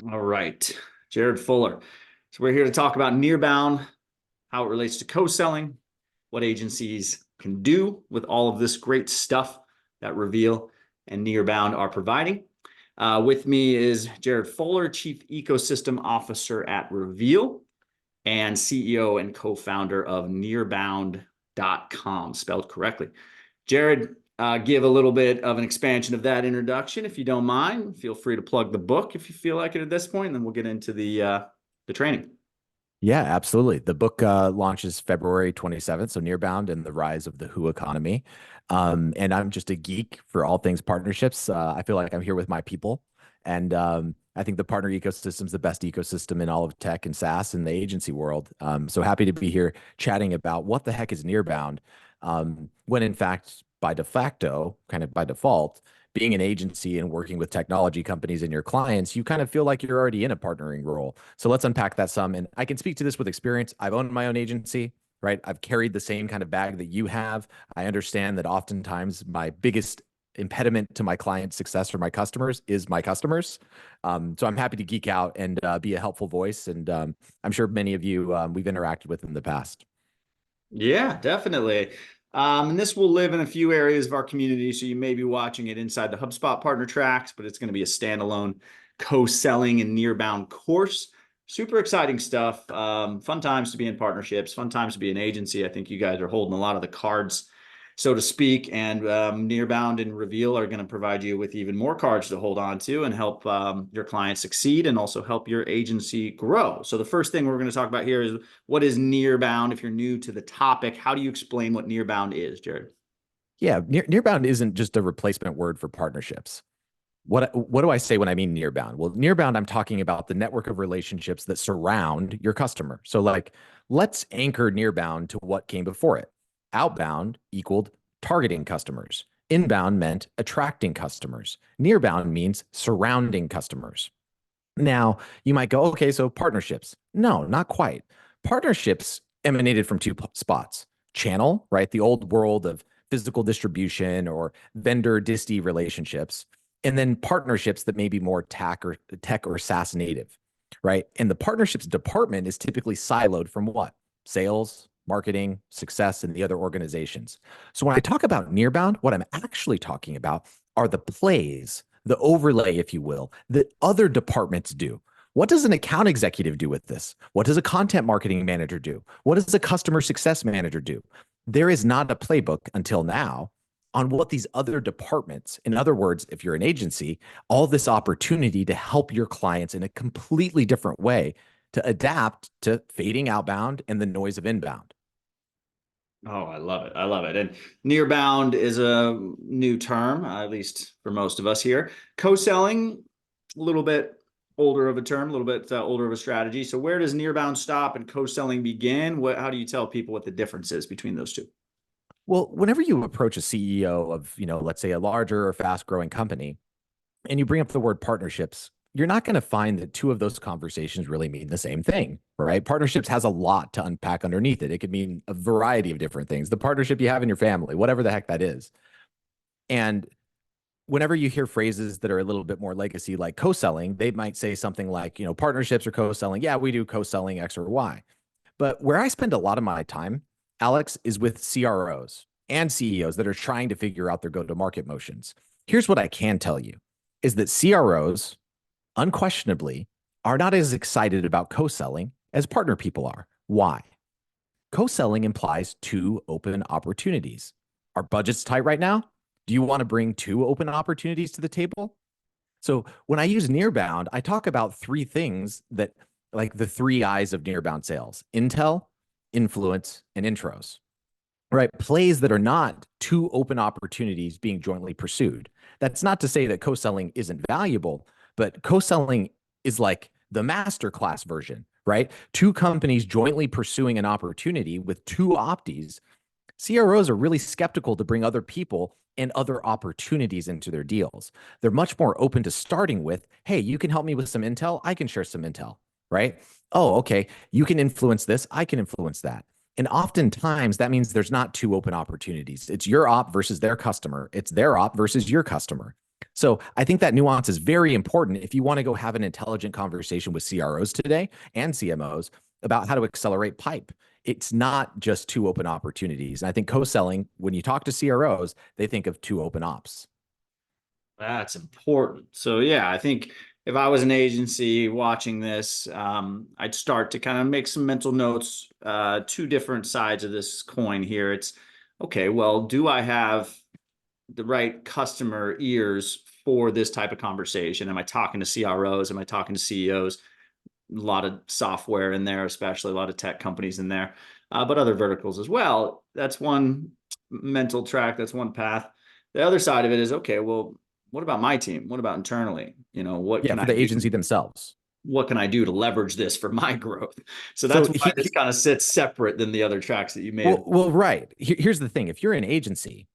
All right, Jared Fuller. So we're here to talk about Nearbound, how it relates to co-selling, what agencies can do with all of this great stuff that Reveal and Nearbound are providing. With me is Jared Fuller, Chief Ecosystem Officer at Reveal and CEO and co-founder of Nearbound.com, spelled correctly. Jared, give a little bit of an expansion of that introduction, if you don't mind. Feel free to plug the book if you feel like it at this point, and then we'll get into the training. Yeah, absolutely. The book launches February 27th, so Nearbound and the Rise of the Who Economy. And I'm just a geek for all things partnerships. I feel like I'm here with my people. And I think the partner ecosystem is the best ecosystem in all of tech and SaaS in the agency world. So happy to be here chatting about what the heck is Nearbound, when in fact, by de facto, kind of by default, being an agency and working with technology companies and your clients, you kind of feel like you're already in a partnering role. So let's unpack that some. And I can speak to this with experience. I've owned my own agency, right? I've carried the same kind of bag that you have. I understand that oftentimes my biggest impediment to my client success or my customers is my customers. So I'm happy to geek out and be a helpful voice. And I'm sure many of you we've interacted with in the past. Yeah, definitely. And this will live in a few areas of our community. So you may be watching it inside the HubSpot partner tracks, but it's going to be a standalone co-selling and Nearbound course. Super exciting stuff. Fun times to be in partnerships, fun times to be an agency. I think you guys are holding a lot of the cards, so to speak, and Nearbound and Reveal are going to provide you with even more cards to hold on to and help your clients succeed and also help your agency grow. So the first thing we're going to talk about here is what is Nearbound? If you're new to the topic, how do you explain what Nearbound is, Jared? Yeah, Nearbound isn't just a replacement word for partnerships. What do I say when I mean nearbound? Well, nearbound, I'm talking about the network of relationships that surround your customer. So, like, let's anchor nearbound to what came before it. Outbound equaled targeting customers. Inbound meant attracting customers. Nearbound means surrounding customers. Now, you might go, okay, so partnerships. No, not quite. Partnerships emanated from two spots. Channel, right? The old world of physical distribution or vendor disty relationships, and then partnerships that may be more tech or SaaS native, right? And the partnerships department is typically siloed from what? Sales, marketing, success, and the other organizations. So when I talk about Nearbound, what I'm actually talking about are the plays, the overlay, if you will, that other departments do. What does an account executive do with this? What does a content marketing manager do? What does a customer success manager do? There is not a playbook until now on what these other departments, in other words, if you're an agency, all this opportunity to help your clients in a completely different way to adapt to fading outbound and the noise of inbound. Oh, I love it. I love it. And Nearbound is a new term, at least for most of us here. Co-selling, a little bit older of a term, a little bit older of a strategy. So where does Nearbound stop and co-selling begin? How do you tell people what the difference is between those two? Well, whenever you approach a CEO of, let's say a larger or fast growing company, and you bring up the word partnerships, you're not going to find that two of those conversations really mean the same thing, right? Partnerships has a lot to unpack underneath it. It could mean a variety of different things. The partnership you have in your family, whatever the heck that is. And whenever you hear phrases that are a little bit more legacy, like co-selling, they might say something like, partnerships or co-selling. Yeah, we do co-selling X or Y. But where I spend a lot of my time, Alex, is with CROs and CEOs that are trying to figure out their go-to-market motions. Here's what I can tell you is that CROs unquestionably are not as excited about co-selling as partner people are. Why? Co-selling implies two open opportunities. Are budgets tight right now? Do you want to bring two open opportunities to the table? So when I use Nearbound, I talk about three things that, like the three eyes of Nearbound sales: intel, influence, and intros, right? Plays that are not two open opportunities being jointly pursued. That's not to say that co-selling isn't valuable, but co-selling is like the masterclass version, right? Two companies jointly pursuing an opportunity with two opties. CROs are really skeptical to bring other people and other opportunities into their deals. They're much more open to starting with, hey, you can help me with some intel, I can share some intel, right? Oh, okay, you can influence this, I can influence that. And oftentimes that means there's not two open opportunities. It's your op versus their customer. It's their op versus your customer. So I think that nuance is very important if you want to go have an intelligent conversation with CROs today and CMOs about how to accelerate pipe. It's not just two open opportunities. And I think co-selling, when you talk to CROs, they think of two open ops. That's important. So yeah, I think if I was an agency watching this, I'd start to kind of make some mental notes, two different sides of this coin here. It's okay, well, do I have the right customer ears for this type of conversation? Am I talking to CROs? Am I talking to CEOs? A lot of software in there, especially a lot of tech companies in there, but other verticals as well. That's one mental track. That's one path. The other side of it is, okay, well, what about my team? What about internally? What Yeah, can for I the do? agency themselves. What can I do to leverage this for my growth? So So that's why this kind of sits separate than the other tracks that you may have. well, right. Here's the thing. If you're an agency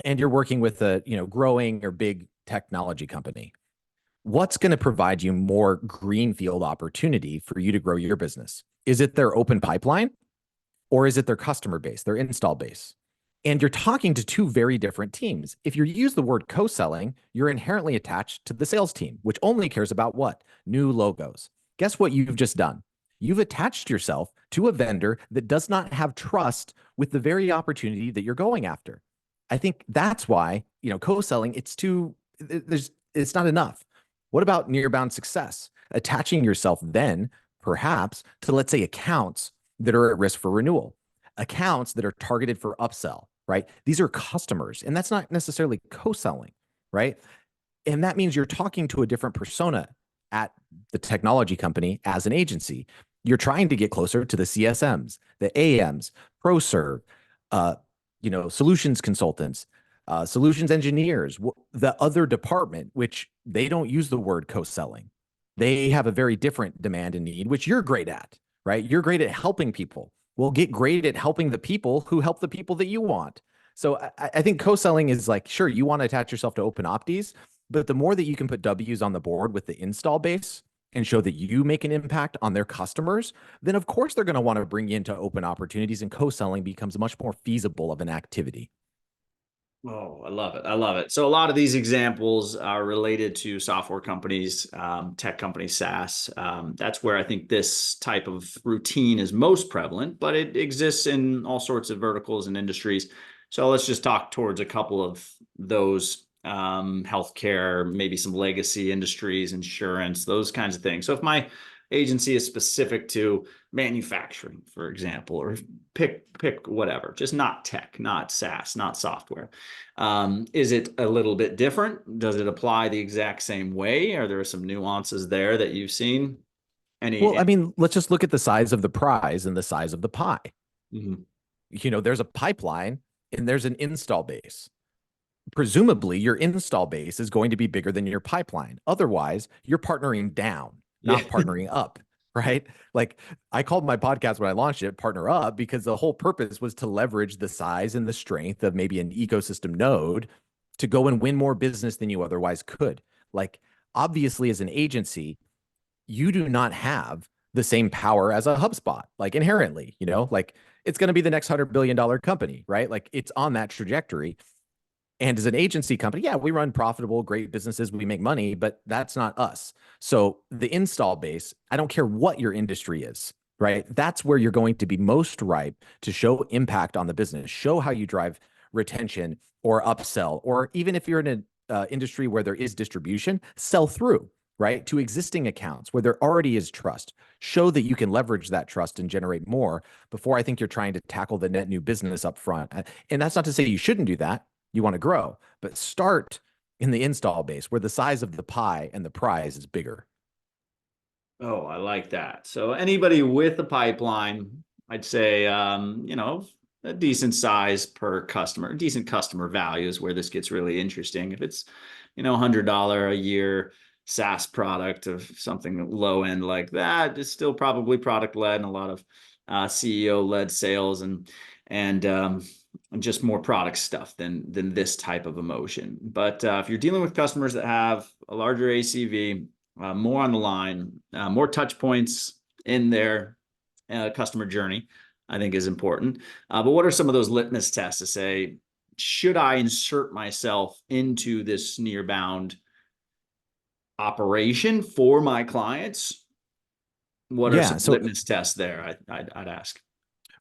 and you're working with a, growing or big technology company, what's going to provide you more greenfield opportunity for you to grow your business? Is it their open pipeline or is it their customer base, their install base? And you're talking to two very different teams. If you use the word co-selling, you're inherently attached to the sales team, which only cares about what? New logos. Guess what you've just done? You've attached yourself to a vendor that does not have trust with the very opportunity that you're going after. I think that's why, co-selling, it's not enough. What about nearbound success? Attaching yourself then perhaps to, let's say, accounts that are at risk for renewal, accounts that are targeted for upsell, right? These are customers, and that's not necessarily co-selling, right? And that means you're talking to a different persona at the technology company as an agency. You're trying to get closer to the CSMs, the AMs, ProServe, uh, solutions consultants, solutions engineers, the other department, which they don't use the word co-selling. They have a very different demand and need, which you're great at, right? You're great at helping people. Well, get great at helping the people who help the people that you want. So I think co-selling is like, sure, you want to attach yourself to open opties, but the more that you can put W's on the board with the install base and show that you make an impact on their customers, then of course they're going to want to bring you into open opportunities, and co-selling becomes much more feasible of an activity. Oh, I love it. I love it. So a lot of these examples are related to software companies, tech companies, SaaS. That's where I think this type of routine is most prevalent, but it exists in all sorts of verticals and industries. So let's just talk towards a couple of those, healthcare, maybe some legacy industries, insurance, those kinds of things. So if my agency is specific to manufacturing, for example, or pick whatever, just not tech, not SaaS, not software. Is it a little bit different? Does it apply the exact same way? Are there some nuances there that you've seen? Well, Any? I mean, let's just look at the size of the prize and the size of the pie. Mhm. There's a pipeline and there's an install base. Presumably, your install base is going to be bigger than your pipeline. Otherwise, you're partnering down, Yeah. not partnering up, right? Like I called my podcast when I launched it Partner Up because the whole purpose was to leverage the size and the strength of maybe an ecosystem node to go and win more business than you otherwise could. Like, obviously, as an agency, you do not have the same power as a HubSpot, like inherently, like it's going to be the next $100 billion company, right? Like it's on that trajectory. And as an agency company, yeah, we run profitable, great businesses, we make money, but that's not us. So the install base, I don't care what your industry is, right? That's where you're going to be most ripe to show impact on the business, show how you drive retention or upsell, or even if you're in an industry where there is distribution, sell through, right? To existing accounts where there already is trust. Show that you can leverage that trust and generate more before I think you're trying to tackle the net new business up front. And that's not to say you shouldn't do that. You want to grow, but start in the install base where the size of the pie and the prize is bigger. Oh, I like that. So anybody with a pipeline, I'd say, a decent size per customer, decent customer value is where this gets really interesting. If it's, $100 a year SaaS product of something low end like that, it's still probably product led and a lot of CEO led sales and just more product stuff than this type of emotion. But if you're dealing with customers that have a larger ACV, more on the line, more touch points in their customer journey, I think is important. But what are some of those litmus tests to say, should I insert myself into this Nearbound operation for my clients? What are Yeah. some So, litmus tests there? I'd ask.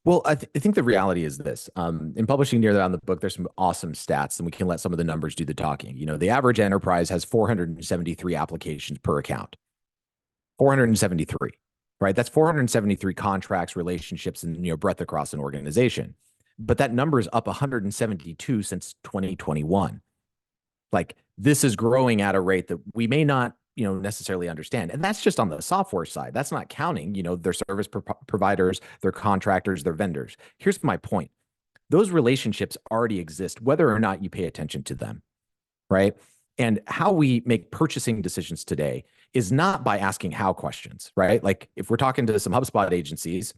well, I think the reality is this. In publishing Nearly on the book, there's some awesome stats, and we can let some of the numbers do the talking. You know, the average enterprise has 473 applications per account. 473, right? That's 473 contracts, relationships, and breadth across an organization. But that number is up 172 since 2021. Like, this is growing at a rate that we may not, necessarily understand. And that's just on the software side. That's not counting, their service providers, their contractors, their vendors. Here's my point. Those relationships already exist, whether or not you pay attention to them, right? And how we make purchasing decisions today is not by asking how questions, right? Like, if we're talking to some HubSpot agencies,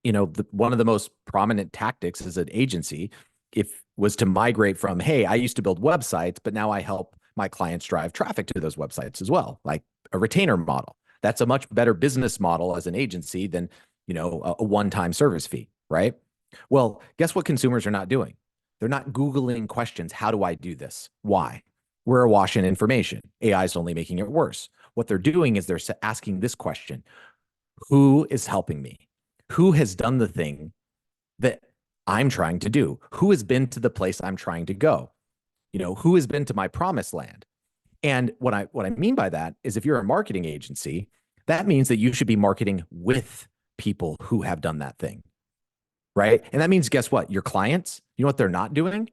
one of the most prominent tactics as an agency, if was to migrate from, hey, I used to build websites, but now I help my clients drive traffic to those websites as well, like a retainer model. That's a much better business model as an agency than, a one-time service fee, right? Well, guess what consumers are not doing? They're not Googling questions. How do I do this? Why? We're awash in information. AI is only making it worse. What they're doing is they're asking this question: who is helping me? Who has done the thing that I'm trying to do? Who has been to the place I'm trying to go? Who has been to my promised land? And what I mean by that is, if you're a marketing agency, that means that you should be marketing with people who have done that thing, right? And that means, guess what? Your clients, you know what they're not doing?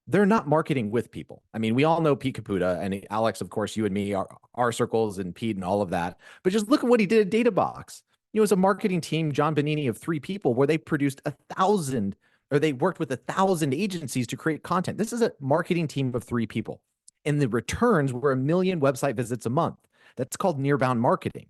They're not marketing with people. I mean, we all know Pete Caputa and Alex, of course, you and me, our circles, and Pete and all of that. But just look at what he did at DataBox. It was a marketing team, John Bonini, of 3 people, where they produced 1,000, or they worked with 1,000 agencies to create content. This is a marketing team of 3 people. And the returns were 1 million website visits a month. That's called Nearbound marketing.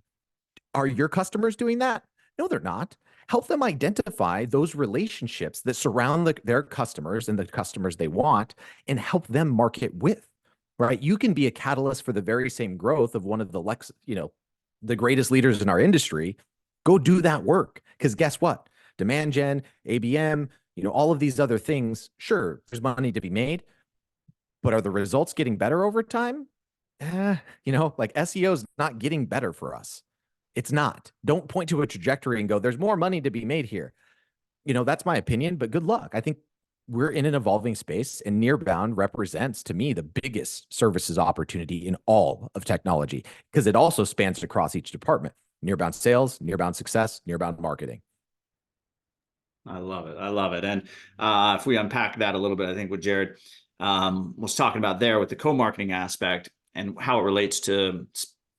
Are your customers doing that? No, they're not. Help them identify those relationships that surround their customers and the customers they want, and help them market with, right? You can be a catalyst for the very same growth of one of the greatest leaders in our industry. Go do that work. Because guess what? Demand gen, ABM, all of these other things, sure, there's money to be made, but are the results getting better over time? Like, SEO is not getting better for us. It's not. Don't point to a trajectory and go, there's more money to be made here. That's my opinion, but good luck. I think we're in an evolving space, and Nearbound represents, to me, the biggest services opportunity in all of technology, because it also spans across each department: Nearbound sales, Nearbound success, Nearbound marketing. I love it. I love it. And if we unpack that a little bit, I think what Jared was talking about there with the co-marketing aspect and how it relates to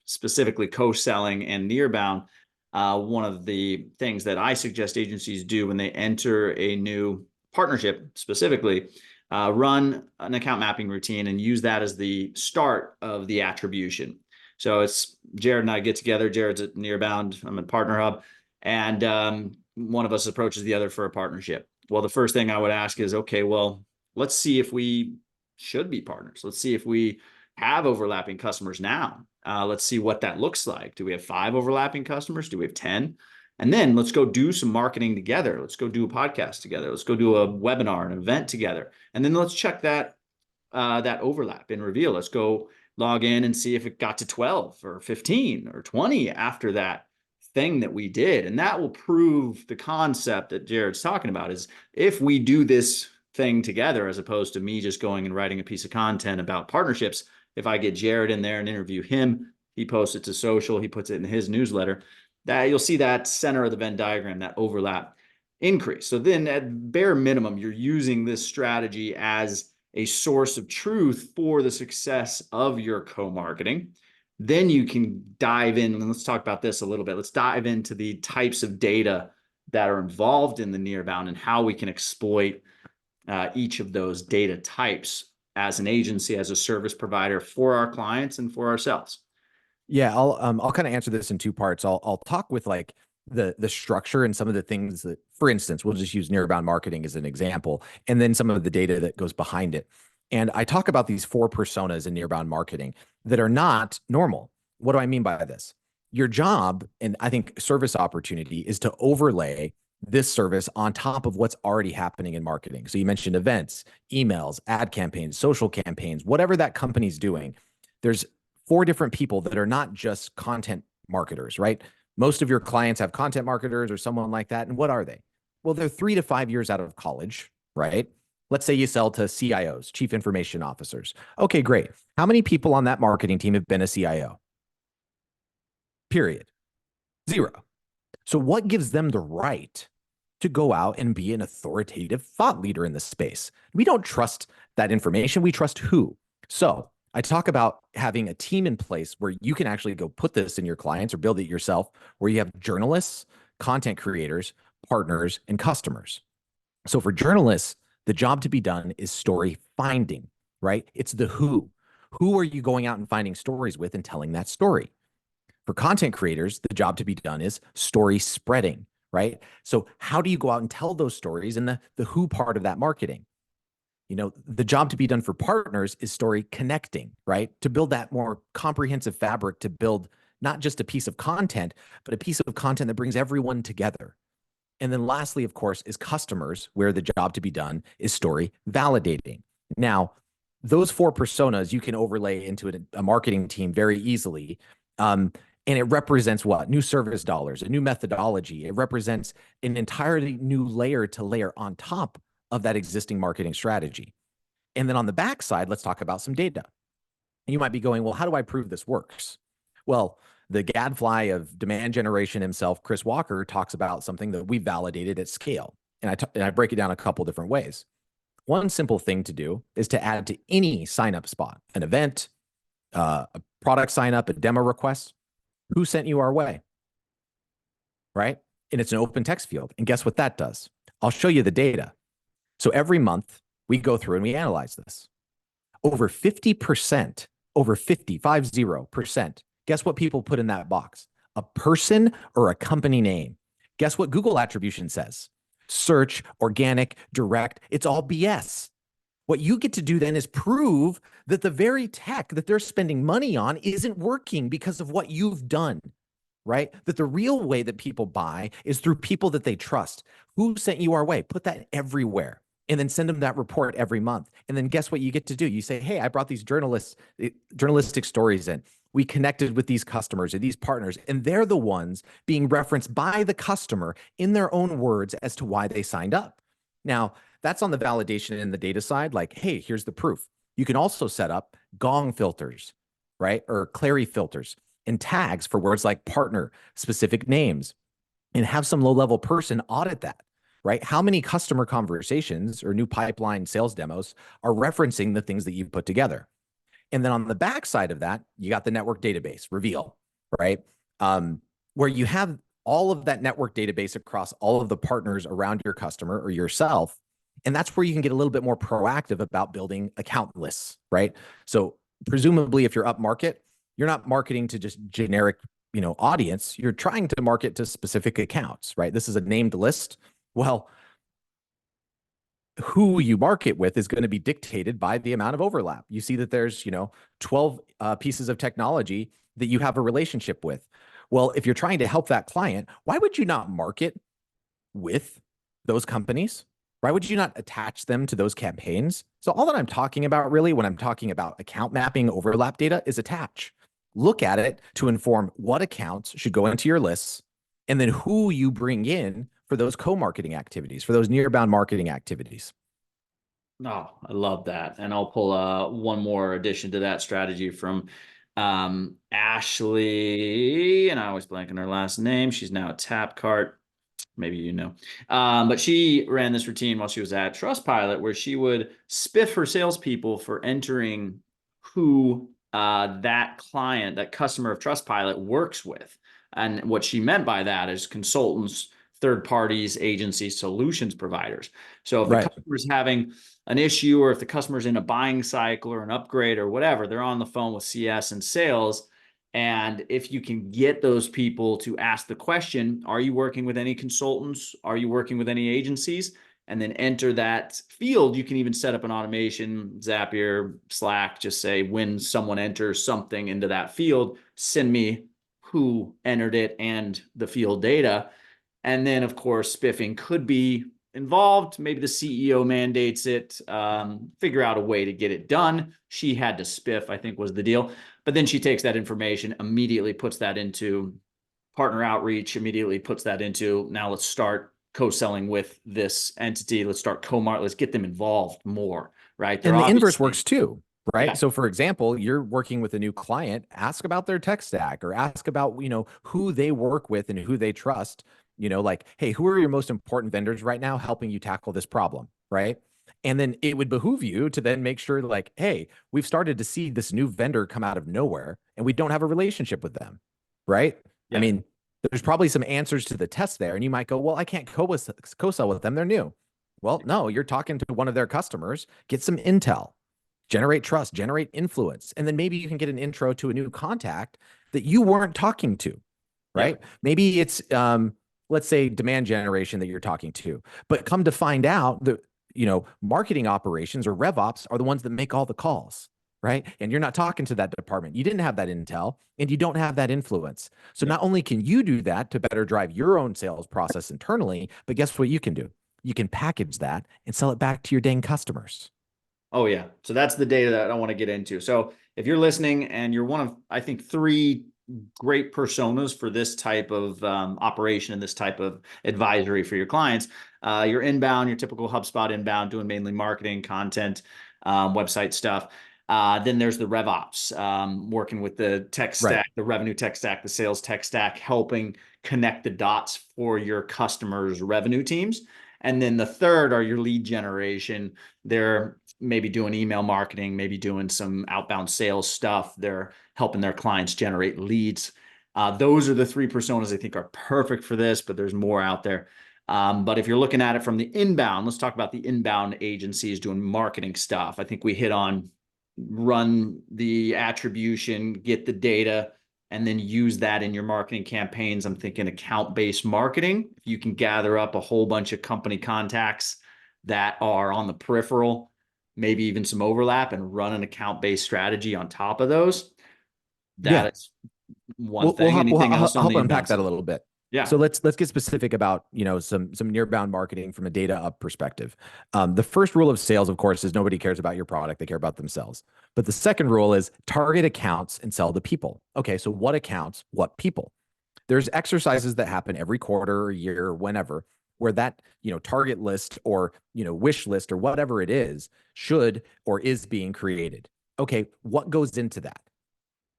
specifically co-selling and Nearbound, one of the things that I suggest agencies do when they enter a new partnership specifically, run an account mapping routine and use that as the start of the attribution. So it's Jared and I get together. Jared's at Nearbound. I'm at Partner Hub. And one of us approaches the other for a partnership. Well, the first thing I would ask is, okay, well, let's see if we should be partners. Let's see if we have overlapping customers now. Let's see what that looks like. Do we have 5 overlapping customers? Do we have 10? And then let's go do some marketing together. Let's go do a podcast together. Let's go do a webinar, an event together. And then let's check that overlap in Reveal. Let's go log in and see if it got to 12 or 15 or 20 after that thing that we did. And that will prove the concept that Jared's talking about, is if we do this thing together, as opposed to me just going and writing a piece of content about partnerships. If I get Jared in there and interview him, he posts it to social, he puts it in his newsletter, that you'll see that center of the Venn diagram, that overlap increase. So then at bare minimum, you're using this strategy as a source of truth for the success of your co-marketing. Then you can dive in, and let's talk about this a little bit. Let's dive into the types of data that are involved in the Nearbound and how we can exploit each of those data types as an agency, as a service provider for our clients and for ourselves. Yeah, I'll kind of answer this in 2 parts. I'll talk with like the structure and some of the things that, for instance, we'll just use Nearbound marketing as an example, and then some of the data that goes behind it. And I talk about these 4 personas in Nearbound marketing that are not normal. What do I mean by this? Your job, and I think service opportunity, is to overlay this service on top of what's already happening in marketing. So you mentioned events, emails, ad campaigns, social campaigns, whatever that company's doing. There's 4 different people that are not just content marketers, right? Most of your clients have content marketers or someone like that. And what are they? Well, they're 3 to 5 years out of college, right? Let's say you sell to CIOs, chief information officers. Okay, great. How many people on that marketing team have been a CIO? Period. 0. So what gives them the right to go out and be an authoritative thought leader in this space? We don't trust that information. We trust who. So I talk about having a team in place where you can actually go put this in your clients or build it yourself, where you have journalists, content creators, partners, and customers. So for journalists, the job to be done is story finding, right? It's the who. Who are you going out and finding stories with and telling that story? For content creators, the job to be done is story spreading, right? So how do you go out and tell those stories and the who part of that marketing? The job to be done for partners is story connecting, right? To build that more comprehensive fabric, to build not just a piece of content, but a piece of content that brings everyone together. And then lastly, of course, is customers, where the job to be done is story validating. Now, those 4 personas you can overlay into a marketing team very easily. And it represents what? New service dollars, a new methodology. It represents an entirely new layer to layer on top of that existing marketing strategy. And then on the backside, let's talk about some data. You might be going, well, how do I prove this works? Well, the gadfly of demand generation himself, Chris Walker, talks about something that we validated at scale. And I break it down a couple different ways. One simple thing to do is to add to any sign-up spot, an event, a product sign-up, a demo request. Who sent you our way? Right? And it's an open text field. And guess what that does? I'll show you the data. So every month we go through and we analyze this. Over 50%, over 50%, guess what people put in that box? A person or a company name. Guess what Google attribution says? Search, organic, direct. It's all BS. What you get to do then is prove that the very tech that they're spending money on isn't working because of what you've done, right? That the real way that people buy is through people that they trust. Who sent you our way? Put that everywhere. And then send them that report every month. And then guess what you get to do? You say, hey, I brought these journalistic stories in. We connected with these customers or these partners, and they're the ones being referenced by the customer in their own words as to why they signed up. Now, that's on the validation and the data side. Like, hey, here's the proof. You can also set up gong filters, right? Or Clary filters and tags for words like partner, specific names, and have some low-level person audit that, right? How many customer conversations or new pipeline sales demos are referencing the things that you put together? And then on the backside of that, you got the network database, Reveal, right? Where you have all of that network database across all of the partners around your customer or yourself. And that's where you can get a little bit more proactive about building account lists, right? So presumably if you're up market, you're not marketing to just generic, audience. You're trying to market to specific accounts, right? This is a named list. Well, who you market with is going to be dictated by the amount of overlap. You see that there's, 12 pieces of technology that you have a relationship with. Well, if you're trying to help that client, why would you not market with those companies? Why would you not attach them to those campaigns? So all that I'm talking about really when I'm talking about account mapping overlap data is attach. Look at it to inform what accounts should go into your lists and then who you bring in for those co-marketing activities, for those nearbound marketing activities. Oh, I love that. And I'll pull one more addition to that strategy from Ashley, and I always blank on her last name. She's now at Tapcart. Maybe you know. But she ran this routine while she was at Trustpilot where she would spiff her salespeople for entering who that client, that customer of Trustpilot works with. And what she meant by that is consultants, third parties, agencies, solutions providers. So if the customer's having an issue or if the customer's in a buying cycle or an upgrade or whatever, they're on the phone with CS and sales. And if you can get those people to ask the question, are you working with any consultants? Are you working with any agencies? And then enter that field. You can even set up an automation, Zapier, Slack, just say when someone enters something into that field, send me who entered it and the field data. And then, of course, spiffing could be involved. Maybe the CEO mandates it, figure out a way to get it done. She had to spiff, I think was the deal. But then she takes that information, immediately puts that into partner outreach, immediately puts that into, now let's start co-selling with this entity. Let's start co-market. Let's get them involved more, right? They're And the inverse obviously, works too, right? yeah, So for example, you're working with a new client, ask about their tech stack or ask about, who they work with and who they trust, like, hey, who are your most important vendors right now helping you tackle this problem, right? And then it would behoove you to then make sure like, hey, we've started to see this new vendor come out of nowhere and we don't have a relationship with them, right? I yeah, mean, there's probably some answers to the test there and you might go, well, I can't co-sell with them. They're new. Well, no, you're talking to one of their customers, get some intel, generate trust, generate influence, and then maybe you can get an intro to a new contact that you weren't talking to, yeah, right? Maybe it's let's say demand generation that you're talking to, but come to find out that marketing operations or rev ops are the ones that make all the calls, right? And you're not talking to that department. You didn't have that intel and you don't have that influence. So yeah. not only can you do that to better drive your own sales process internally, but guess what you can do? You can package that and sell it back to your dang customers. Oh yeah. So that's the data that I want to get into. So if you're listening and you're one of, I think, three great personas for this type of operation and this type of advisory for your clients, you're inbound, your typical HubSpot inbound, doing mainly marketing, content, website stuff. Then there's the RevOps, working with the tech Right. stack, the revenue tech stack, the sales tech stack, helping connect the dots for your customers' revenue teams. And then the third are your lead generation. They're maybe doing email marketing, maybe doing some outbound sales stuff. They're helping their clients generate leads. Those are the three personas I think are perfect for this, but there's more out there. But if you're looking at it from the inbound, let's talk about the inbound agencies doing marketing stuff. I think we hit on run the attribution, get the data, and then use that in your marketing campaigns. I'm thinking account-based marketing. If you can gather up a whole bunch of company contacts that are on the peripheral, maybe even some overlap, and run an account-based strategy on top of those, Yeah. that is one We'll thing. help, Anything I'll else on help the unpack inbound that a side? little bit. Yeah. So let's get specific about some nearbound marketing from a data up perspective. The first rule of sales, of course, is nobody cares about your product; they care about themselves. But the second rule is target accounts and sell to people. Okay, so what accounts, what people? There's exercises that happen every quarter or year or whenever where that target list or wish list or whatever it is should or is being created. Okay, what goes into that?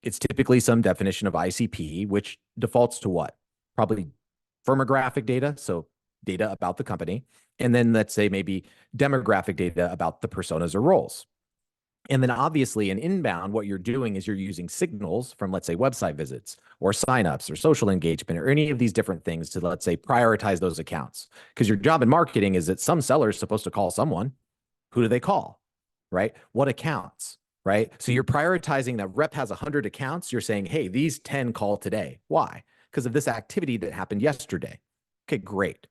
It's typically some definition of ICP, which defaults to what? Probably firmographic data, so data about the company, and then let's say maybe demographic data about the personas or roles. And then obviously in inbound, what you're doing is you're using signals from, let's say, website visits or signups or social engagement or any of these different things to, let's say, prioritize those accounts. Because your job in marketing is that some seller is supposed to call someone. Who do they call? Right? What accounts? Right? So you're prioritizing that rep has 100 accounts. You're saying, hey, these 10 call today. Why? Because of this activity that happened yesterday. Okay, great.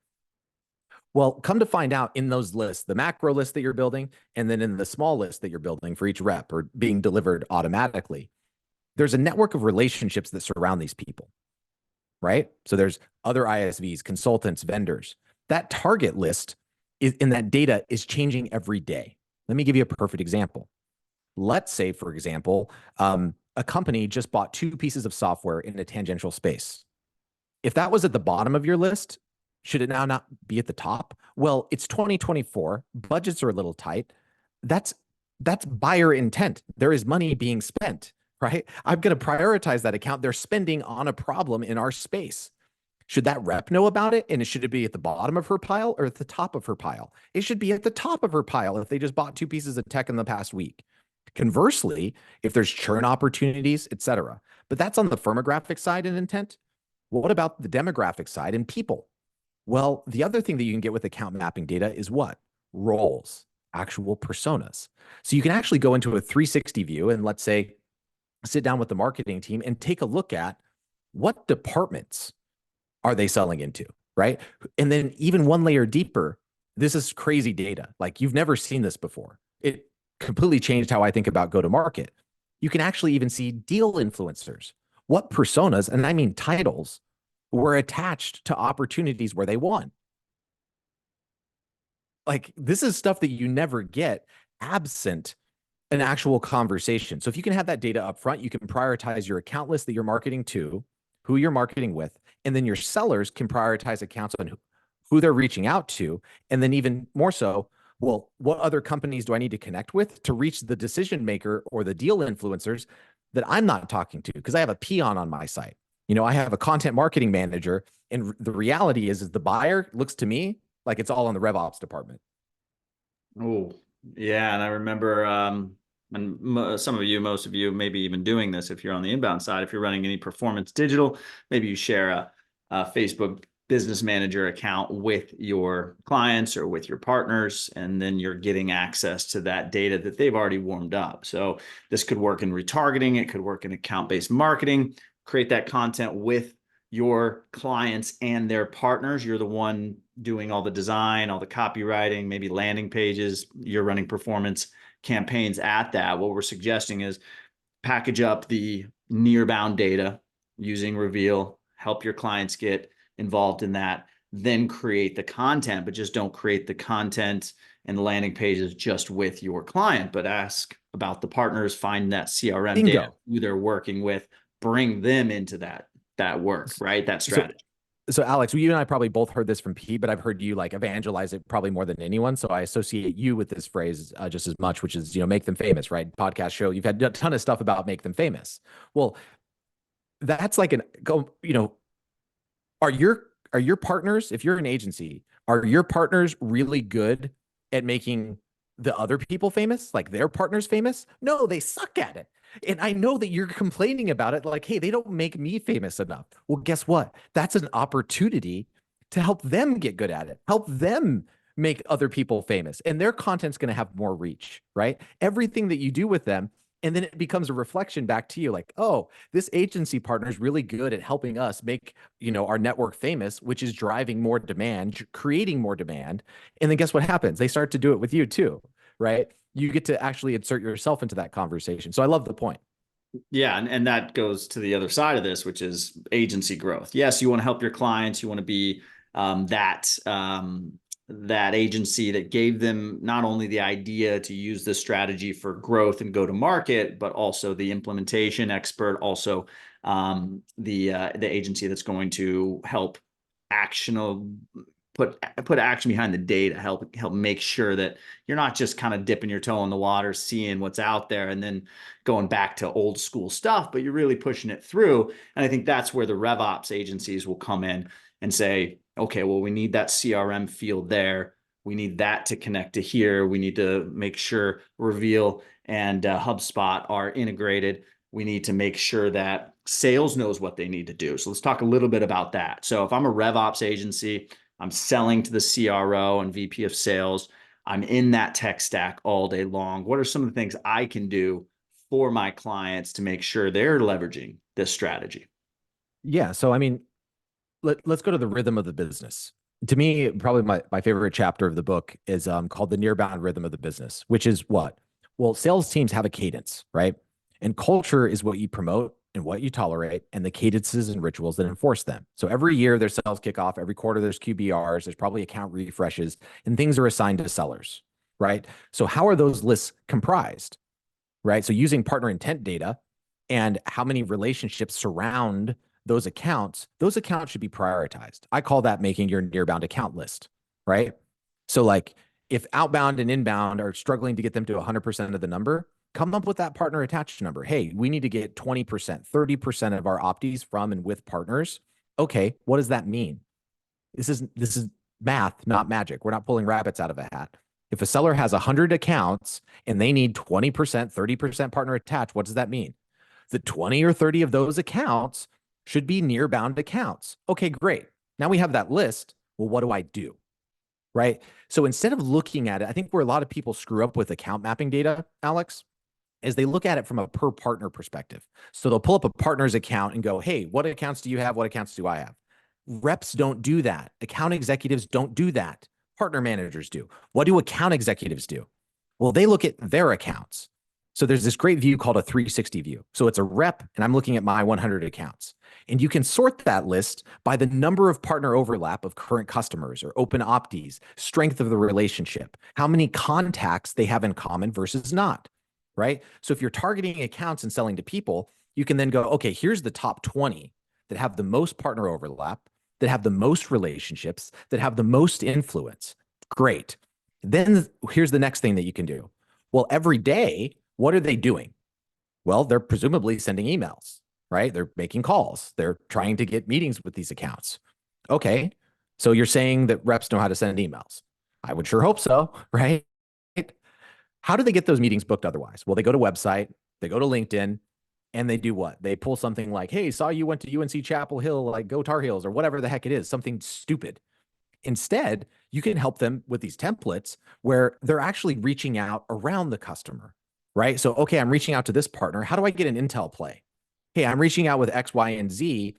Well, come to find out in those lists, the macro list that you're building, and then in the small list that you're building for each rep or being delivered automatically, there's a network of relationships that surround these people, right? So there's other ISVs, consultants, vendors. That target list is, in that data is changing every day. Let me give you a perfect example. Let's say, for example, a company just bought two pieces of software in a tangential space. If that was at the bottom of your list, should it now not be at the top? Well, it's 2024. Budgets are a little tight. That's that's buyer intent. There is money being spent, right? I'm going to prioritize that account. They're spending on a problem in our space. Should that rep know about it? And should it be at the bottom of her pile or at the top of her pile? It should be at the top of her pile if they just bought two pieces of tech in the past week. Conversely, if there's churn opportunities, et cetera. But that's on the firmographic side and intent. Well, what about the demographic side and people? Well, the other thing that you can get with account mapping data is what? Roles, actual personas. So you can actually go into a 360 view and let's say sit down with the marketing team and take a look at what departments are they selling into, right? And then even one layer deeper, this is crazy data. Like you've never seen this before. It completely changed how I think about go to market. You can actually even see deal influencers. What personas, and I mean titles, were attached to opportunities where they won. Like, this is stuff that you never get absent an actual conversation. So if you can have that data up front, you can prioritize your account list that you're marketing to, who you're marketing with, and then your sellers can prioritize accounts on who they're reaching out to. And then even more so, well, what other companies do I need to connect with to reach the decision maker or the deal influencers that I'm not talking to? Because I have a peon on my site. I have a content marketing manager. And the reality is the buyer looks to me like it's all in the RevOps department. Oh, yeah. And I remember, and some of you, most of you, maybe even doing this if you're on the inbound side, if you're running any performance digital, maybe you share a Facebook business manager account with your clients or with your partners, and then you're getting access to that data that they've already warmed up. So this could work in retargeting. It could work in account-based marketing. Create that content with your clients and their partners. You're the one doing all the design, all the copywriting, maybe landing pages. You're running performance campaigns at that. What we're suggesting is package up the Nearbound data using Reveal, help your clients get involved in that, then create the content, but just don't create the content and the landing pages just with your client, but ask about the partners, find that CRM data, Bingo. who they're working with, bring them into that work, right? That So, strategy. so Alex, you and I probably both heard this from Pete, but I've heard you like evangelize it probably more than anyone. So I associate you with this phrase just as much, which is, make them famous, right? Podcast show. You've had a ton of stuff about make them famous. Well, that's like are your partners, if you're an agency, are your partners really good at making the other people famous, like their partners famous? No, they suck at it. And I know that you're complaining about it, like, hey, they don't make me famous enough. Well, guess what? That's an opportunity to help them get good at it, help them make other people famous, and their content's going to have more reach, right? Everything that you do with them. And then it becomes a reflection back to you like, oh, this agency partner is really good at helping us make, our network famous, which is driving more demand, creating more demand. And then guess what happens? They start to do it with you too, right? You get to actually insert yourself into that conversation. So I love the point. Yeah, and that goes to the other side of this, which is agency growth. Yes, you want to help your clients. You want to be that agency that gave them not only the idea to use this strategy for growth and go to market, but also the implementation expert, also the agency that's going to help actionable put action behind the data, help make sure that you're not just kind of dipping your toe in the water, seeing what's out there and then going back to old school stuff, but you're really pushing it through. And I think that's where the RevOps agencies will come in and say, okay, well, we need that CRM field there. We need that to connect to here. We need to make sure Reveal and HubSpot are integrated. We need to make sure that sales knows what they need to do. So let's talk a little bit about that. So if I'm a RevOps agency, I'm selling to the CRO and VP of sales, I'm in that tech stack all day long. What are some of the things I can do for my clients to make sure they're leveraging this strategy? Yeah. So, I mean, let's go to the rhythm of the business. To me, probably my favorite chapter of the book is called the Nearbound Rhythm of the Business, which is what? Well, sales teams have a cadence, right? And culture is what you promote and what you tolerate, and the cadences and rituals that enforce them. So every year there's sales kickoff, every quarter there's QBRs, there's probably account refreshes, and things are assigned to sellers, right? So how are those lists comprised, right? So using partner intent data and how many relationships surround those accounts should be prioritized. I call that making your Nearbound account list, right? So like if outbound and inbound are struggling to get them to 100% of the number, come up with that partner attached number. Hey, we need to get 20%, 30% of our opties from and with partners. Okay, what does that mean? This is math, not magic. We're not pulling rabbits out of a hat. If a seller has 100 accounts and they need 20%, 30% partner attached, what does that mean? The 20 or 30 of those accounts should be Nearbound accounts. Okay, great. Now we have that list. Well, what do I do? Right? So instead of looking at it, I think where a lot of people screw up with account mapping data, Alex, is they look at it from a per partner perspective. So they'll pull up a partner's account and go, hey, what accounts do you have? What accounts do I have? Reps don't do that. Account executives don't do that. Partner managers do. What do account executives do? Well, they look at their accounts. So there's this great view called a 360 view. So it's a rep, and I'm looking at my 100 accounts. And you can sort that list by the number of partner overlap of current customers or open opties, strength of the relationship, how many contacts they have in common versus not, right? So if you're targeting accounts and selling to people, you can then go, okay, here's the top 20 that have the most partner overlap, that have the most relationships, that have the most influence. Great. Then here's the next thing that you can do. Well, every day, what are they doing? Well, they're presumably sending emails, right? They're making calls. They're trying to get meetings with these accounts. Okay. So you're saying that reps know how to send emails. I would sure hope so, right? How do they get those meetings booked otherwise? Well, they go to website, they go to LinkedIn, and they do what? They pull something like, hey, saw you went to UNC Chapel Hill, like go Tar Heels, or whatever the heck it is, something stupid. Instead, you can help them with these templates where they're actually reaching out around the customer, right? So, okay, I'm reaching out to this partner. How do I get an Intel play? Hey, I'm reaching out with X, Y, and Z.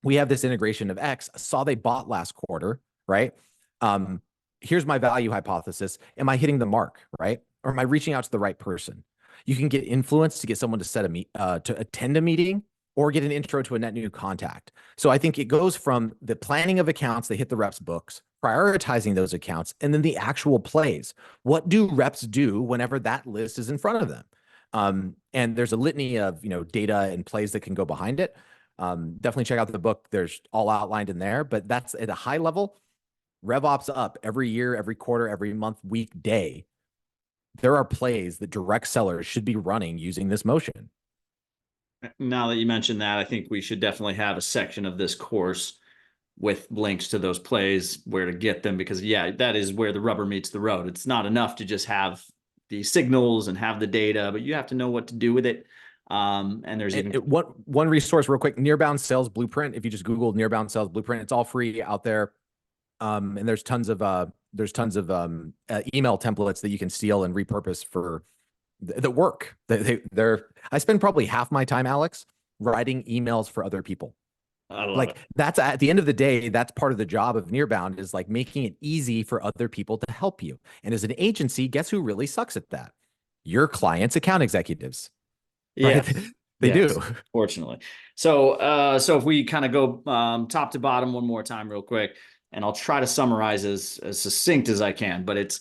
We have this integration of X. Saw they bought last quarter, right? Um, Here's my value hypothesis. Am I hitting the mark, right? Or am I reaching out to the right person? You can get influence to get someone to set a to attend a meeting or get an intro to a net new contact. So I think it goes from the planning of accounts, they hit the reps books, prioritizing those accounts, and then the actual plays. What do reps do whenever that list is in front of them? And there's a litany of data and plays that can go behind it. Definitely check out the book. There's all outlined in there, but that's at a high level. RevOps up every year, every quarter, every month, week, day. There are plays that direct sellers should be running using this motion. Now that you mentioned that, I think we should definitely have a section of this course with links to those plays, where to get them, because yeah, that is where the rubber meets the road. It's not enough to just have the signals and have the data, but you have to know what to do with it. And there's even one resource real quick, Nearbound Sales Blueprint. If you just Google Nearbound Sales Blueprint, it's all free out there. And there's tons of email templates that you can steal and repurpose for that work. I spend probably half my time, Alex, writing emails for other people. I love Like it. that's at the end of the day, that's part of the job of Nearbound, is like making it easy for other people to help you. And as an agency, guess who really sucks at that? Your clients' account executives, right? Yes. They Yes, do. fortunately. So if we kind of go top to bottom one more time real quick, and I'll try to summarize as succinct as I can, but it's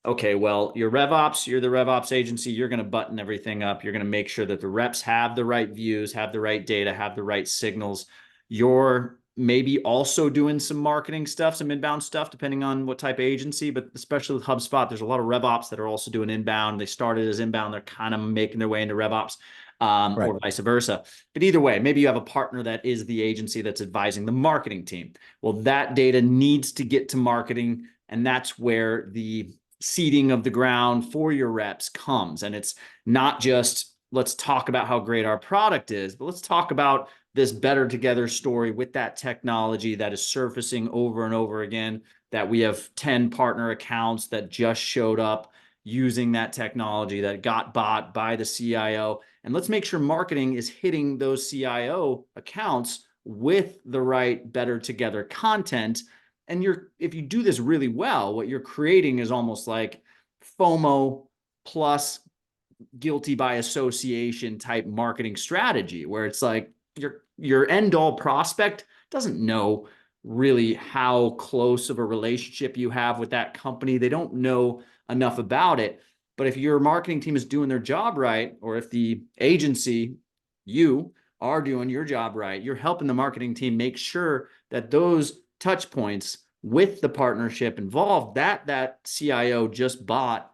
okay. Well, you're the RevOps agency. You're going to button everything up. You're going to make sure that the reps have the right views, have the right data, have the right signals. You're maybe also doing some marketing stuff, some inbound stuff, depending on what type of agency, but especially with HubSpot, there's a lot of RevOps that are also doing inbound. They started as inbound. They're kind of making their way into RevOps. Right. Or vice versa. But either way, maybe you have a partner that is the agency that's advising the marketing team. Well, that data needs to get to marketing, and that's where the seeding of the ground for your reps comes. And it's not just, let's talk about how great our product is, but let's talk about this better together story with that technology that is surfacing over and over again, that we have 10 partner accounts that just showed up using that technology that got bought by the CIO. And let's make sure marketing is hitting those CIO accounts with the right better together content. And if you do this really well, what you're creating is almost like FOMO plus guilty by association type marketing strategy, where it's like your end all prospect doesn't know really how close of a relationship you have with that company. They don't know enough about it. But if your marketing team is doing their job right, or if the agency, you are doing your job right, you're helping the marketing team make sure that those touch points with the partnership involved that CIO just bought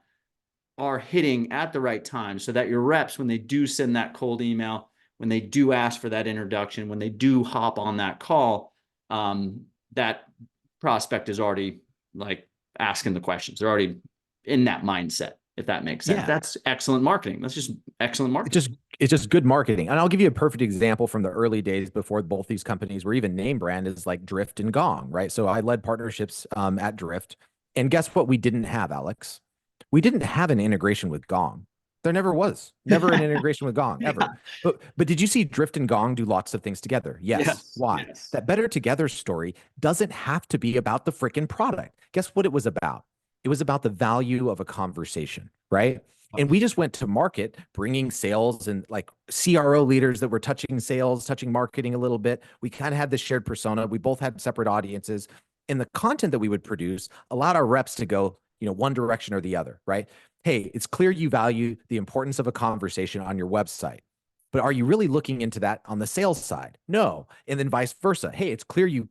are hitting at the right time, so that your reps, when they do send that cold email, when they do ask for that introduction, when they do hop on that call, that prospect is already like asking the questions. They're already in that mindset, if that makes sense. Yeah. That's excellent marketing. That's just excellent marketing. It's just good marketing. And I'll give you a perfect example from the early days before both these companies were even name brand, is like Drift and Gong, right? So I led partnerships at Drift. And guess what we didn't have, Alex? We didn't have an integration with Gong. There never was. Never an integration with Gong, ever. Yeah. But did you see Drift and Gong do lots of things together? Yes. Yes. Why? Yes. That better together story doesn't have to be about the freaking product. Guess what it was about? It was about the value of a conversation, right? And we just went to market bringing sales and like CRO leaders that were touching sales, touching marketing a little bit. We kind of had this shared persona. We both had separate audiences. And the content that we would produce allowed our reps to go, one direction or the other, right? Hey, it's clear you value the importance of a conversation on your website, but are you really looking into that on the sales side? No. And then vice versa. Hey, it's clear you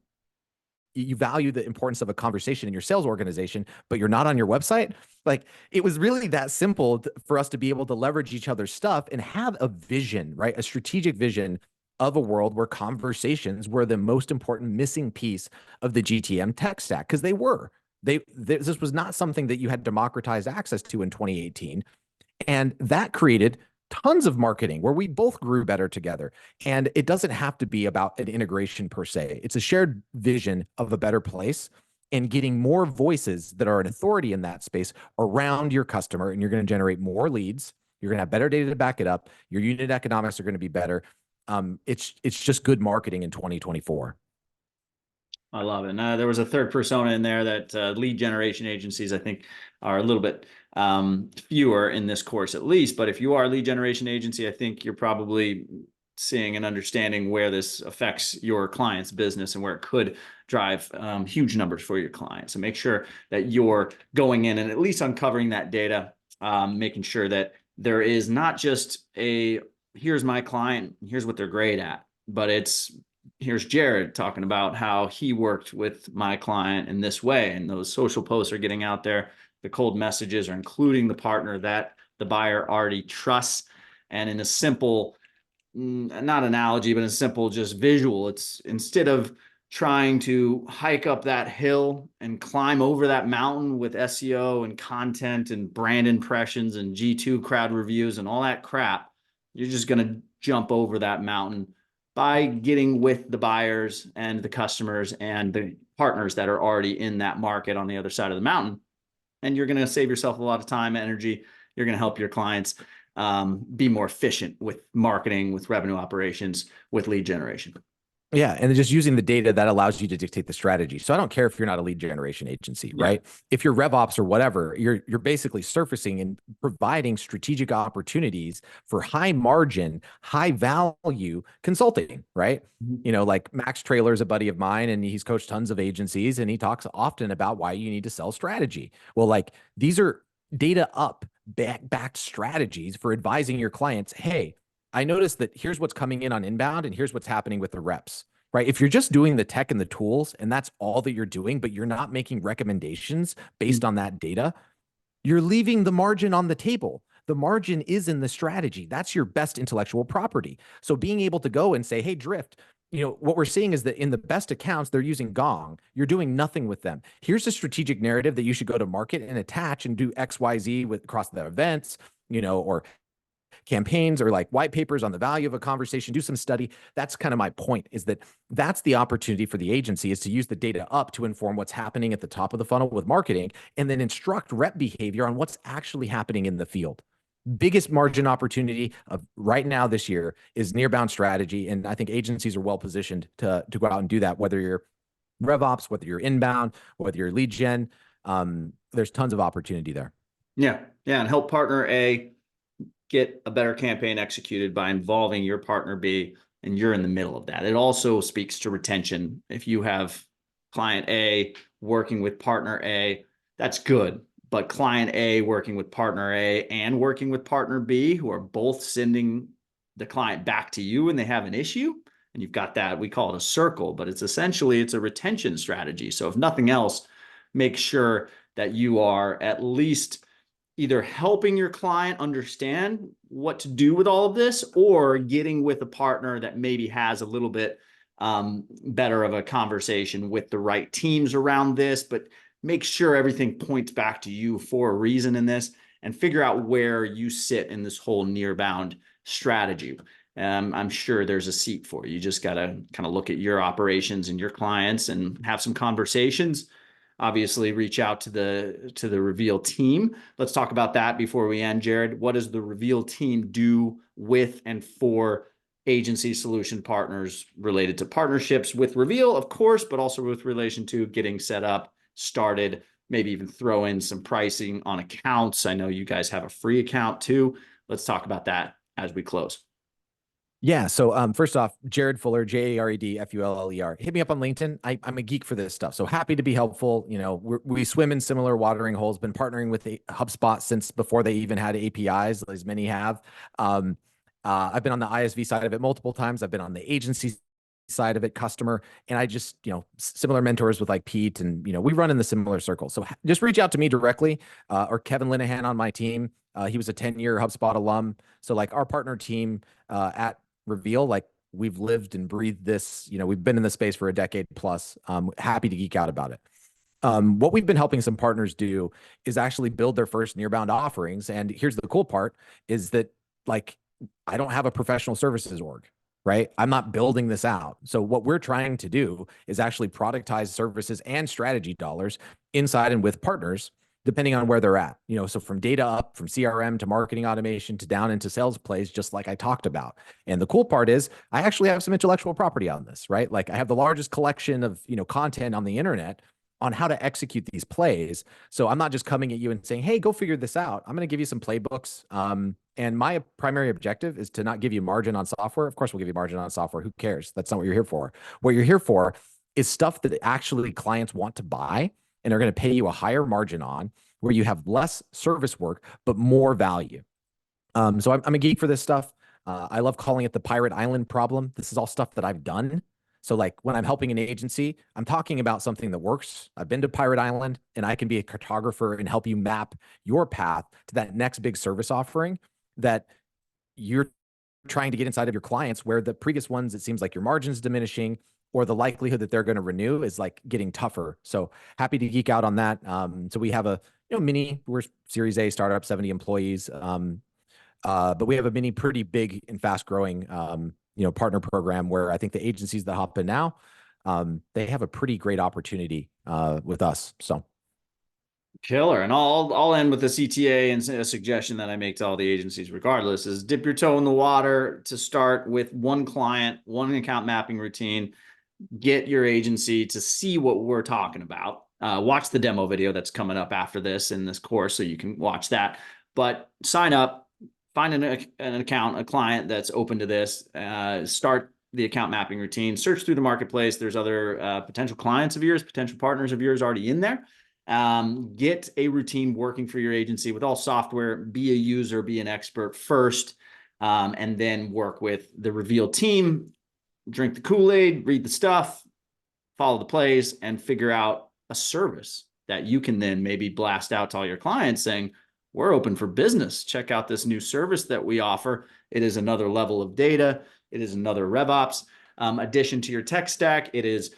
value the importance of a conversation in your sales organization, but you're not on your website. Like, it was really that simple for us to be able to leverage each other's stuff and have a vision, right? A strategic vision of a world where conversations were the most important missing piece of the GTM tech stack, because they were. This was not something that you had democratized access to in 2018. And that created tons of marketing where we both grew better together. And it doesn't have to be about an integration per se. It's a shared vision of a better place and getting more voices that are an authority in that space around your customer. And you're going to generate more leads. You're going to have better data to back it up. Your unit economics are going to be better. It's just good marketing in 2024. I love it. And there was a third persona in there that lead generation agencies, I think, are a little bit fewer in this course at least. But if you are a lead generation agency, I think you're probably seeing and understanding where this affects your client's business and where it could drive huge numbers for your clients. So make sure that you're going in and at least uncovering that data, making sure that there is not just here's my client, here's what they're great at, but here's Jared talking about how he worked with my client in this way. And those social posts are getting out there. The cold messages are including the partner that the buyer already trusts. And in a simple, not analogy, but a simple just visual, it's instead of trying to hike up that hill and climb over that mountain with SEO and content and brand impressions and G2 crowd reviews and all that crap, you're just going to jump over that mountain by getting with the buyers and the customers and the partners that are already in that market on the other side of the mountain. And you're going to save yourself a lot of time, energy. You're going to help your clients be more efficient with marketing, with revenue operations, with lead generation. Yeah. And just using the data that allows you to dictate the strategy. So I don't care if you're not a lead generation agency, right? If you're RevOps or whatever, you're basically surfacing and providing strategic opportunities for high margin, high value consulting, right? Like Max Trailer is a buddy of mine and he's coached tons of agencies and he talks often about why you need to sell strategy. Well, like these are data backed strategies for advising your clients. Hey, I noticed that here's what's coming in on inbound and here's what's happening with the reps, right? If you're just doing the tech and the tools and that's all that you're doing, but you're not making recommendations based on that data, you're leaving the margin on the table. The margin is in the strategy. That's your best intellectual property. So being able to go and say, hey, Drift, what we're seeing is that in the best accounts, they're using Gong. You're doing nothing with them. Here's a strategic narrative that you should go to market and attach and do X, Y, Z across the events, or campaigns or like white papers on the value of a conversation, do some study. That's kind of my point, is that that's the opportunity for the agency, is to use the data up to inform what's happening at the top of the funnel with marketing and then instruct rep behavior on what's actually happening in the field. Biggest margin opportunity of right now this year is Nearbound strategy. And I think agencies are well positioned to go out and do that, whether you're RevOps, whether you're inbound, whether you're lead gen. There's tons of opportunity there. Yeah. And help partner A get a better campaign executed by involving your partner B, and you're in the middle of that. It also speaks to retention. If you have client A working with partner A, that's good. But client A working with partner A and working with partner B, who are both sending the client back to you when they have an issue, and you've got that, we call it a circle, but it's a retention strategy. So if nothing else, make sure that you are at least either helping your client understand what to do with all of this, or getting with a partner that maybe has a little bit better of a conversation with the right teams around this, but make sure everything points back to you for a reason in this, and figure out where you sit in this whole Nearbound strategy. I'm sure there's a seat for you. You just got to kind of look at your operations and your clients and have some conversations. Obviously, reach out to the Reveal team. Let's talk about that before we end, Jared. What does the Reveal team do with and for agency solution partners related to partnerships with Reveal, of course, but also with relation to getting set up, started, maybe even throw in some pricing on accounts. I know you guys have a free account too. Let's talk about that as we close. Yeah. So first off, Jared Fuller, JaredFuller. Hit me up on LinkedIn. I'm a geek for this stuff. So happy to be helpful. You know, we swim in similar watering holes, been partnering with HubSpot since before they even had APIs, as many have. I've been on the ISV side of it multiple times. I've been on the agency side of it, customer, and I just, similar mentors with like Pete, and, we run in the similar circle. So just reach out to me directly, or Kevin Linehan on my team. He was a 10-year HubSpot alum. So like our partner team at Reveal, like we've lived and breathed this, we've been in the space for a decade plus. Happy to geek out about it. What we've been helping some partners do is actually build their first Nearbound offerings. And here's the cool part is that, like, I don't have a professional services org, right? I'm not building this out. So what we're trying to do is actually productize services and strategy dollars inside and with partners, depending on where they're at. So from data up, from CRM to marketing automation to down into sales plays, just like I talked about. And the cool part is I actually have some intellectual property on this, right? Like I have the largest collection of, content on the internet on how to execute these plays. So I'm not just coming at you and saying, hey, go figure this out. I'm going to give you some playbooks. And my primary objective is to not give you margin on software. Of course, we'll give you margin on software. Who cares? That's not what you're here for. What you're here for is stuff that actually clients want to buy and are going to pay you a higher margin on, where you have less service work, but more value. So I'm a geek for this stuff. I love calling it the Pirate Island problem. This is all stuff that I've done. So like when I'm helping an agency, I'm talking about something that works. I've been to Pirate Island, and I can be a cartographer and help you map your path to that next big service offering that you're trying to get inside of your clients, where the previous ones, it seems like your margin's diminishing, or the likelihood that they're going to renew is like getting tougher. So happy to geek out on that. So we have a we're Series A startup, 70 employees. But we have a mini pretty big and fast growing, partner program where I think the agencies that hop in now, they have a pretty great opportunity with us. So. Killer. And I'll end with a CTA and a suggestion that I make to all the agencies, regardless, is dip your toe in the water to start with one client, one account mapping routine. Get your agency to see what we're talking about. Watch the demo video that's coming up after this in this course, so you can watch that. But sign up, find an account, a client that's open to this, start the account mapping routine, search through the marketplace. There's other potential clients of yours, potential partners of yours already in there. Get a routine working for your agency with all software, be a user, be an expert first, and then work with the Reveal team, drink the Kool-Aid, read the stuff, follow the plays, and figure out a service that you can then maybe blast out to all your clients saying, we're open for business. Check out this new service that we offer. It is another level of data. It is another RevOps addition to your tech stack. It is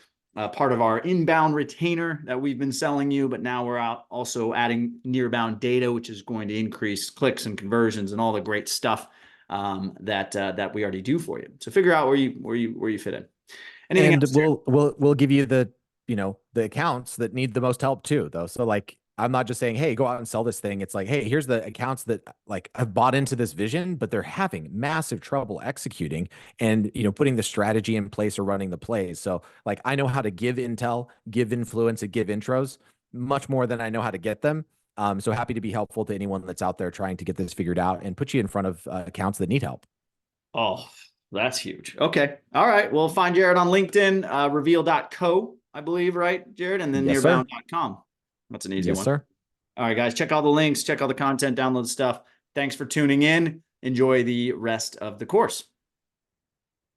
part of our inbound retainer that we've been selling you, but now we're out also adding Nearbound data, which is going to increase clicks and conversions and all the great stuff that we already do for you. So figure out where you fit in. Anything And else, Jared? we'll give you the accounts that need the most help too, though. So like I'm not just saying, hey, go out and sell this thing. It's like, hey, here's the accounts that like have bought into this vision, but they're having massive trouble executing and putting the strategy in place or running the plays. So like I know how to give intel, give influence, and give intros much more than I know how to get them. So happy to be helpful to anyone that's out there trying to get this figured out and put you in front of accounts that need help. Oh, that's huge. Okay. All right. Well, find Jared on LinkedIn, reveal.co, I believe, right, Jared? And then Yes, sir. nearbound.com. That's an easy Yes, one. sir. All right, guys, check all the links, check all the content, download the stuff. Thanks for tuning in. Enjoy the rest of the course.